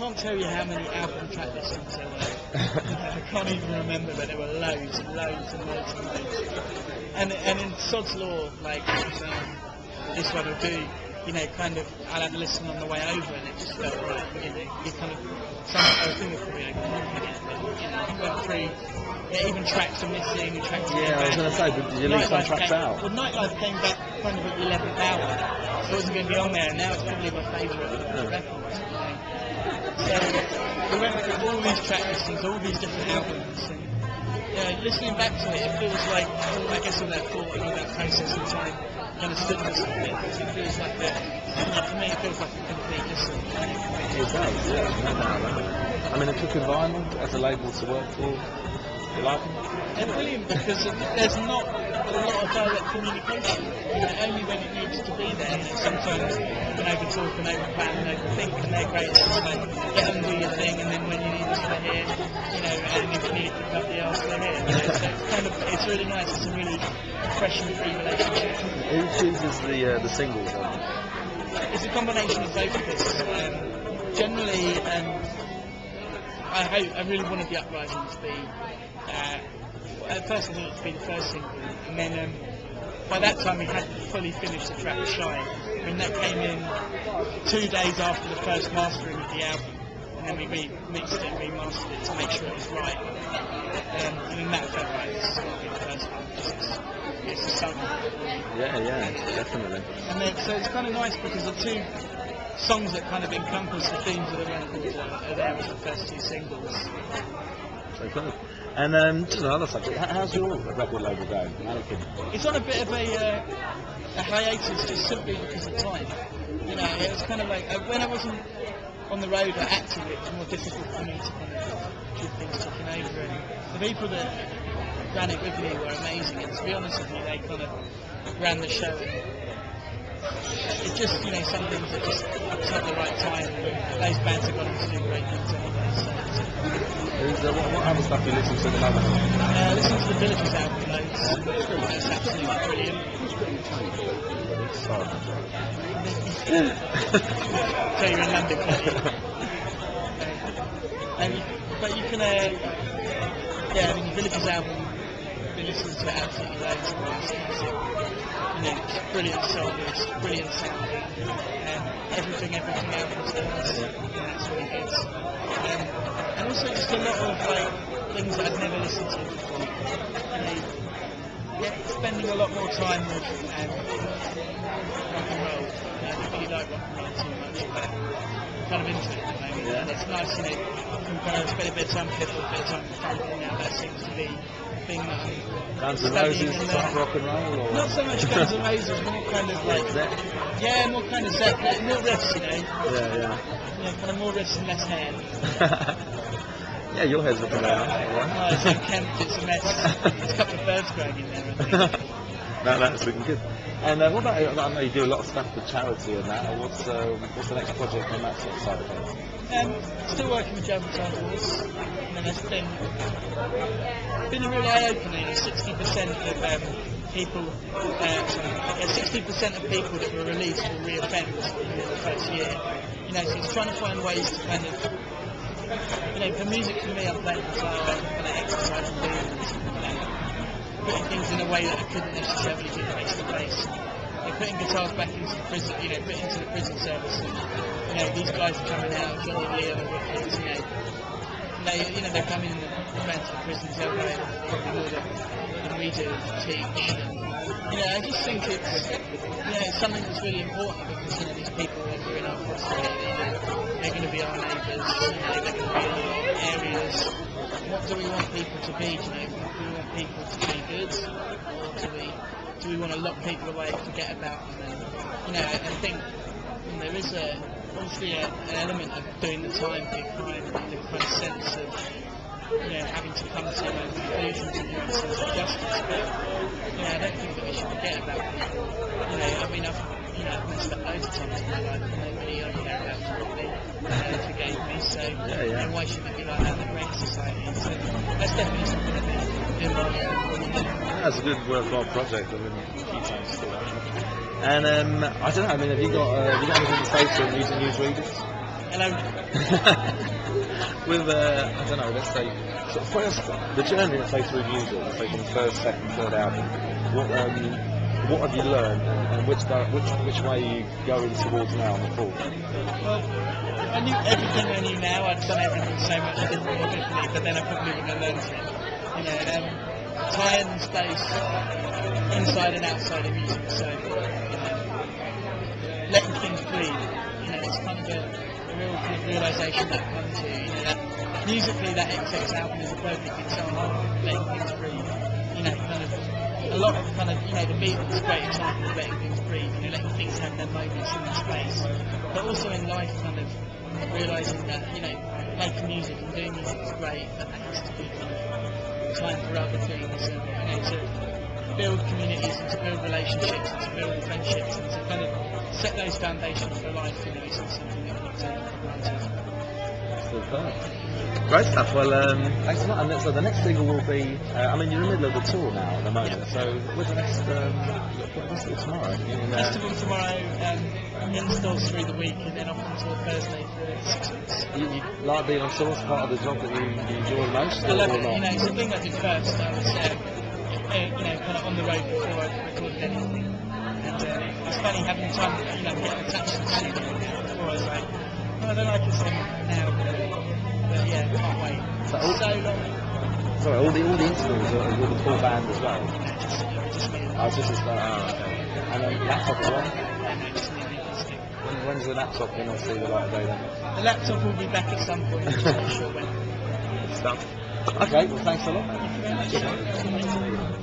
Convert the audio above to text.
can't tell you how many album track listings there were. I can't even remember, but there were loads and loads and loads and loads. And in Sod's Law, like this one will do, you know, kind of, I'll have a listen on the way over, and it just felt right, you know, you kind of, I think it's probably over again, but, you know, you went through, yeah, even tracks are missing, tracks are Yeah, I was going to say, did you leave some tracks out? Well, Nightlife came back kind of at the 11th hour, so it wasn't going to be on there, and now it's probably my favourite record, you know. So we went through all these track listings, all these different albums, and you know, listening back to it, it feels like, I guess all that thought and all that process and time kind of stood us a bit. It feels like for me, it feels like a complete listen. It does, yeah, no doubt about it. I mean, it took Environment as a label to work for. You like them? They're brilliant because there's not a lot of direct communication. You know, only when it needs to be there. You know, sometimes you can over-talk and over-plan and overthink, and they're great. It's just like, get on, do your thing, and then when you need us, they're here. You know, and if you need to pick up the arse, they're here. You know, so it's kind of, it's really nice. It's a really fresh and free relationship. Who chooses the singles? It's a combination of both of us. Generally, I really wanted the Uprising to be. At first I thought it to be the first single, and then by that time we hadn't fully finished the track Shine. I mean, that came in 2 days after the first mastering of the album, and then we remixed it and remastered it to make sure it was right. And then that felt right. This is going to be the first one. It's a song. Yeah, definitely. And then, so it's kind of nice because the two songs that kind of encompass the themes of the record are there as the first two singles. So good. And just another subject, how's your record label going? It's on a bit of a hiatus just simply because of time. You know, it was kind of like, when I wasn't on the road actively, it was more difficult for me to kind of keep things ticking over. And the people that ran it with me were amazing, and to be honest with you, they kind of ran the show. And it just, you know, some things are just at the right time, and those bands have got on to do great things anyway. So. What other stuff do you listen to at the moment? Listen to the Villagers album loads. It's absolutely brilliant. Sorry. So you're in London, can't you? But you can, yeah, I mean, the Villagers album, we listen to it absolutely loads. You know, it's brilliant songs, brilliant sound. Everything albums, that's really good. And also just a lot of like things that I've never listened to before. You know, spending a lot more time with rock and roll. I don't really like rock and roll too much, but I'm kind of into it at the moment. And it's nice, you know, you can kind of spend a bit of time with people, a bit of time with family. Now that seems to be the thing that I'm Guns N' Roses type rock and roll? Or? Not so much Guns N' Roses, more kind of like yeah, more kind of Zeppelin, more riffs, you know. Yeah, kind of more riffs and less hair. Yeah, your hair's looking very nice. No, it's unkempt, it's a mess. There's a couple of birds growing in there, I think. No, that's looking good. And what about, I know you do a lot of stuff for charity and that. What's the next project on that sort of side of things? Still working with German Time Wars. And then it's been a really eye-opening. 60% of people, 60% of people that were released will re-offend in the first year. You know, so it's trying to find ways to kind of, you know, for music for me, I'm playing guitar, I'm kind of exercising things, you know, putting things in a way that I couldn't necessarily do face to face. Putting guitars back into the prison, you know, put into the prison service. And, you know, these guys are coming out, Johnny and Leo and Duckworth, you know, they're coming in the to the prisons, they'll go in probably more than we do to teach. And, you know, I just think it's, you know, it's something that's really important because, you know, these people that are in our foster care, you know, they're going to be our neighbours, you know, they're going to be in our areas. What do we want people to be, you know? Do we want people to be good, or do we want to lock people away and forget about them? And, you know, I think there is obviously an element of doing the time for your crime and the kind of sense of, you know, having to come to conclusions and your own sense of justice. But, you know, I don't think that we should forget about people. You know, I mean, I've messed up loads of times in my life, and nobody I care about probably forgave me. So, you know, why shouldn't it be like that in a great society? So that's definitely something I've been doing more of. That's a good worthwhile project. I mean, a few times to do that. And I don't know. I mean, have you got anything to say to news and newsreaders? Hello. With I don't know, let's say sort of first the journey, let's say through music, let's say from the first, second, third album. What have you learned, and which way are you going towards now on the forward? Well, I knew everything I knew now. I'd done everything so much differently, but then I probably wouldn't have learned it. You know, time and space, inside and outside of music. So, letting things breathe. You know, it's kind of a real kind of realisation that I've come to. You know, that musically, that XX album is a perfect example of letting things breathe. You know, kind of a lot of kind of, you know, the Beatles is a great example of letting things breathe. You know, letting things have their moments in space, but also in life, kind of realising that, you know, making music and doing music is great, but there has to be kind of time for other things, and, you know, to build communities and to build relationships and to build friendships and to kind of set those foundations for life. You know, isn't something that we take for granted. Super. Great stuff. Well, thanks a lot. And so the next single will be, I mean, you're in the middle of the tour now at the moment, Yep. so what's the next festival tomorrow? Festival tomorrow, in stores through the week, and then off until Thursday for 6 weeks. You like being on tour? It's part of the job that you enjoy most? I love or it. not? You know, it's the thing I did first. I was, you know, kind of on the road before I recorded anything, and it's funny having time, you know, getting attached to the studio. Before I was like, oh, I don't like it so much now, but yeah, can't wait. So long. Sorry, all the interviews are with the full band as well. Just me. Oh, it's just as well. Oh, okay. And then laptop as well. Yeah, no, just me and acoustic. When's the laptop going to see the light of day then? The laptop will be back at some point. Just not sure when. Stuff. Okay, well thanks a lot. Thank you very much.